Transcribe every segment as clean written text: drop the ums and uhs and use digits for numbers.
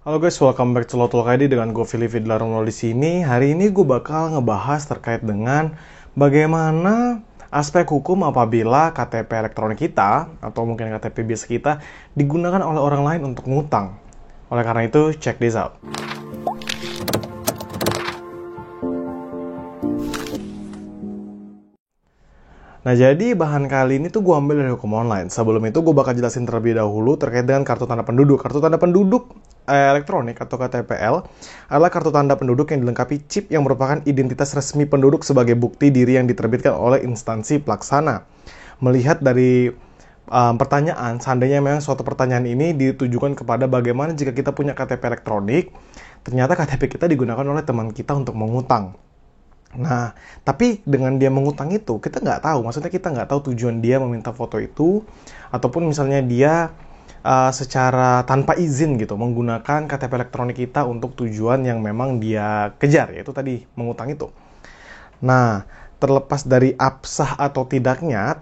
Halo guys, welcome back to Lotolog ID dengan gue Fili Fidlarunol di sini. Hari ini gue bakal ngebahas terkait dengan bagaimana aspek hukum apabila KTP elektronik kita atau mungkin KTP biasa kita digunakan oleh orang lain untuk ngutang. Oleh karena itu, check this out. Nah, jadi bahan kali ini tuh gue ambil dari hukum online. Sebelum itu gue bakal jelasin terlebih dahulu terkait dengan kartu tanda penduduk. Kartu tanda penduduk elektronik atau KTPL adalah kartu tanda penduduk yang dilengkapi chip yang merupakan identitas resmi penduduk sebagai bukti diri yang diterbitkan oleh instansi pelaksana. Melihat dari pertanyaan, seandainya memang suatu pertanyaan ini ditujukan kepada bagaimana jika kita punya KTP elektronik, ternyata KTP kita digunakan oleh teman kita untuk mengutang. Nah, tapi dengan dia mengutang itu, kita nggak tahu. Maksudnya kita nggak tahu tujuan dia meminta foto itu, ataupun misalnya dia secara tanpa izin gitu, menggunakan KTP elektronik kita untuk tujuan yang memang dia kejar, yaitu tadi mengutang itu. Nah, terlepas dari absah atau tidaknya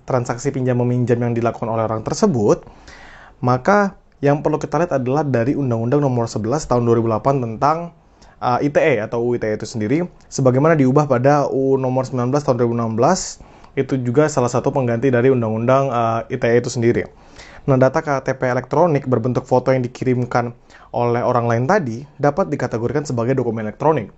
transaksi pinjam-meminjam yang dilakukan oleh orang tersebut, maka yang perlu kita lihat adalah dari Undang-Undang Nomor 11 Tahun 2008 tentang ITE atau UU ITE itu sendiri, sebagaimana diubah pada UU Nomor 19 Tahun 2016, itu juga salah satu pengganti dari Undang-Undang ITE itu sendiri. Nah, data KTP elektronik berbentuk foto yang dikirimkan oleh orang lain tadi dapat dikategorikan sebagai dokumen elektronik.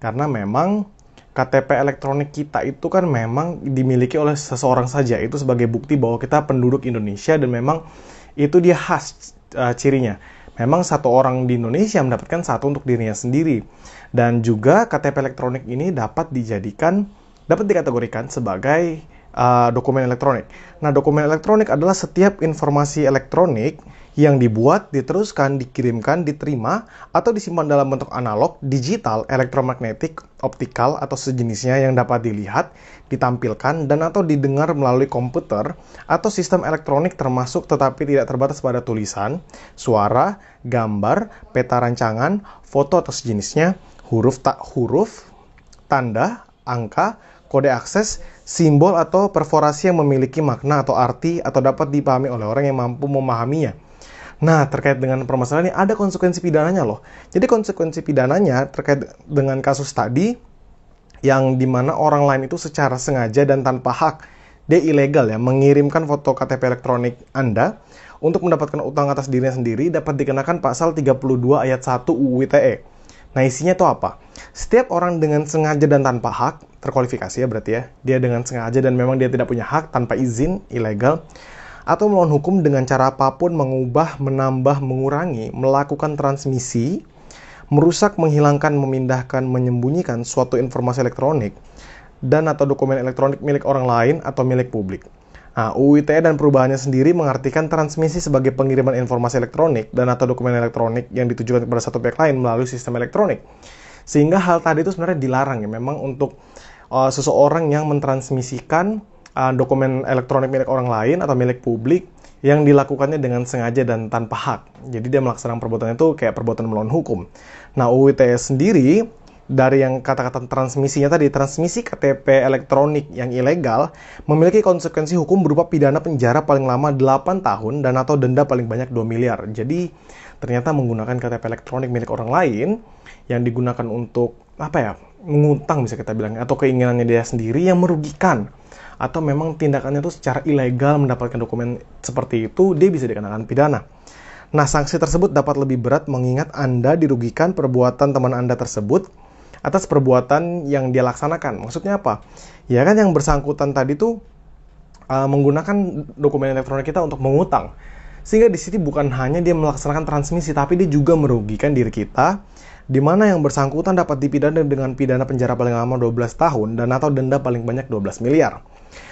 Karena memang KTP elektronik kita itu kan memang dimiliki oleh seseorang saja, itu sebagai bukti bahwa kita penduduk Indonesia dan memang itu dia khas cirinya. Memang satu orang di Indonesia mendapatkan satu untuk dirinya sendiri. Dan juga KTP elektronik ini dapat dikategorikan sebagai dokumen elektronik. Nah, dokumen elektronik adalah setiap informasi elektronik yang dibuat, diteruskan, dikirimkan, diterima, atau disimpan dalam bentuk analog, digital, elektromagnetik, optikal, atau sejenisnya yang dapat dilihat, ditampilkan, dan atau didengar melalui komputer, atau sistem elektronik termasuk tetapi tidak terbatas pada tulisan, suara, gambar, peta rancangan, foto atau sejenisnya, huruf, tanda, angka, kode akses, simbol atau perforasi yang memiliki makna atau arti atau dapat dipahami oleh orang yang mampu memahaminya. Nah, terkait dengan permasalahan ini ada konsekuensi pidananya loh. Jadi konsekuensi pidananya terkait dengan kasus tadi yang dimana orang lain itu secara sengaja dan tanpa hak, dia ilegal ya, mengirimkan foto KTP elektronik Anda untuk mendapatkan utang atas dirinya sendiri dapat dikenakan pasal 32 ayat 1 UU ITE. Nah, isinya itu apa? Setiap orang dengan sengaja dan tanpa hak, terkualifikasi ya berarti ya, dia dengan sengaja dan memang dia tidak punya hak, tanpa izin, ilegal, atau melawan hukum dengan cara apapun mengubah, menambah, mengurangi, melakukan transmisi, merusak, menghilangkan, memindahkan, menyembunyikan suatu informasi elektronik, dan atau dokumen elektronik milik orang lain atau milik publik. Nah, UU ITE dan perubahannya sendiri mengartikan transmisi sebagai pengiriman informasi elektronik dan atau dokumen elektronik yang ditujukan kepada satu pihak lain melalui sistem elektronik. Sehingga hal tadi itu sebenarnya dilarang ya, memang untuk seseorang yang mentransmisikan dokumen elektronik milik orang lain atau milik publik yang dilakukannya dengan sengaja dan tanpa hak. Jadi dia melaksanakan perbuatan itu kayak perbuatan melawan hukum. Nah, UU ITE sendiri dari yang kata-kata transmisinya tadi, transmisi KTP elektronik yang ilegal memiliki konsekuensi hukum berupa pidana penjara paling lama 8 tahun dan atau denda paling banyak 2 miliar. Jadi ternyata menggunakan KTP elektronik milik orang lain yang digunakan untuk mengutang bisa kita bilang, atau keinginannya dia sendiri yang merugikan, atau memang tindakannya itu secara ilegal mendapatkan dokumen seperti itu, dia bisa dikenakan pidana. Nah, sanksi tersebut dapat lebih berat mengingat Anda dirugikan perbuatan teman Anda tersebut atas perbuatan yang dia laksanakan. Maksudnya apa? Ya kan yang bersangkutan tadi tuh menggunakan dokumen elektronik kita untuk mengutang. Sehingga di sini bukan hanya dia melaksanakan transmisi, tapi dia juga merugikan diri kita, di mana yang bersangkutan dapat dipidana dengan pidana penjara paling lama 12 tahun dan atau denda paling banyak 12 miliar.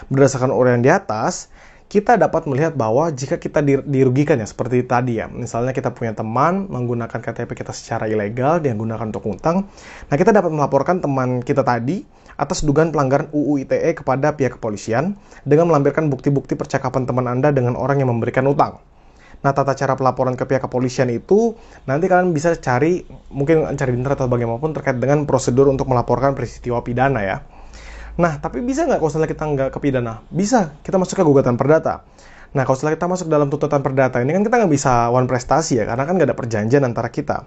Berdasarkan uraian di atas, kita dapat melihat bahwa jika kita dirugikan ya, seperti tadi ya, misalnya kita punya teman menggunakan KTP kita secara ilegal, dia gunakan untuk utang, nah kita dapat melaporkan teman kita tadi atas dugaan pelanggaran UU ITE kepada pihak kepolisian dengan melampirkan bukti-bukti percakapan teman Anda dengan orang yang memberikan utang. Nah, tata cara pelaporan ke pihak kepolisian itu nanti kalian bisa cari di internet atau bagaimanapun terkait dengan prosedur untuk melaporkan peristiwa pidana ya. Nah, tapi bisa nggak kalau misalnya kita nggak kepidana? Bisa, kita masuk ke gugatan perdata. Nah, kalau setelah kita masuk dalam tuntutan perdata ini kan kita nggak bisa one prestasi ya, karena kan nggak ada perjanjian antara kita.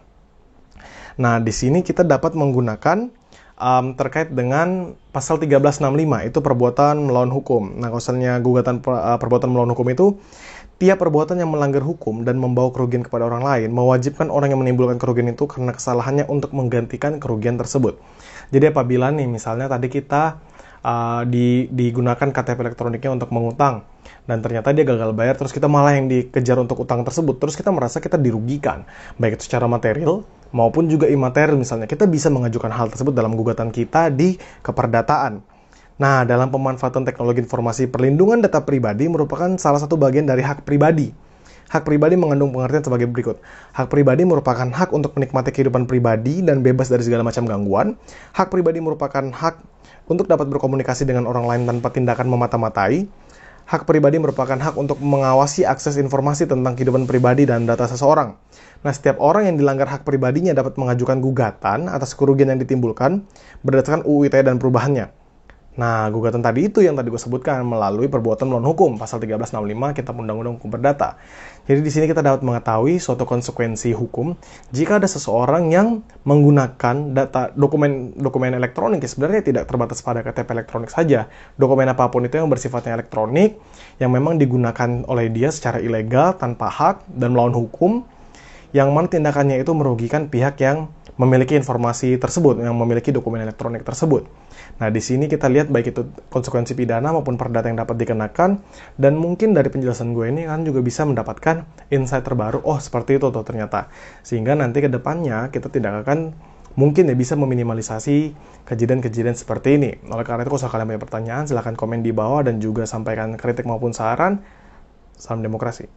Nah, di sini kita dapat menggunakan terkait dengan pasal 1365, itu perbuatan melawan hukum. Nah, kalau misalnya gugatan perbuatan melawan hukum itu, tiap perbuatan yang melanggar hukum dan membawa kerugian kepada orang lain, mewajibkan orang yang menimbulkan kerugian itu karena kesalahannya untuk menggantikan kerugian tersebut. Jadi apabila nih, misalnya tadi kita digunakan KTP elektroniknya untuk mengutang, dan ternyata dia gagal bayar, terus kita malah yang dikejar untuk utang tersebut, terus kita merasa kita dirugikan, baik itu secara material maupun juga imaterial misalnya, kita bisa mengajukan hal tersebut dalam gugatan kita di keperdataan. Nah, dalam pemanfaatan teknologi informasi, perlindungan data pribadi merupakan salah satu bagian dari hak pribadi. Hak pribadi mengandung pengertian sebagai berikut. Hak pribadi merupakan hak untuk menikmati kehidupan pribadi dan bebas dari segala macam gangguan. Hak pribadi merupakan hak untuk dapat berkomunikasi dengan orang lain tanpa tindakan memata-matai. Hak pribadi merupakan hak untuk mengawasi akses informasi tentang kehidupan pribadi dan data seseorang. Nah, setiap orang yang dilanggar hak pribadinya dapat mengajukan gugatan atas kerugian yang ditimbulkan berdasarkan UU ITE dan perubahannya. Nah, gugatan tadi itu yang tadi gue sebutkan melalui perbuatan melawan hukum, pasal 1365 Kitab Undang-Undang Hukum Perdata. Jadi di sini kita dapat mengetahui suatu konsekuensi hukum jika ada seseorang yang menggunakan data dokumen elektronik, ya sebenarnya tidak terbatas pada KTP elektronik saja. Dokumen apapun itu yang bersifatnya elektronik, yang memang digunakan oleh dia secara ilegal, tanpa hak, dan melawan hukum, yang mana tindakannya itu merugikan pihak yang memiliki informasi tersebut, yang memiliki dokumen elektronik tersebut. Nah, di sini kita lihat baik itu konsekuensi pidana maupun perdata yang dapat dikenakan, dan mungkin dari penjelasan gue ini kan juga bisa mendapatkan insight terbaru, oh seperti itu tuh ternyata. Sehingga nanti ke depannya kita tidak akan mungkin ya bisa meminimalisasi kejadian-kejadian seperti ini. Oleh karena itu, kalau kalian punya pertanyaan, silahkan komen di bawah dan juga sampaikan kritik maupun saran. Salam demokrasi.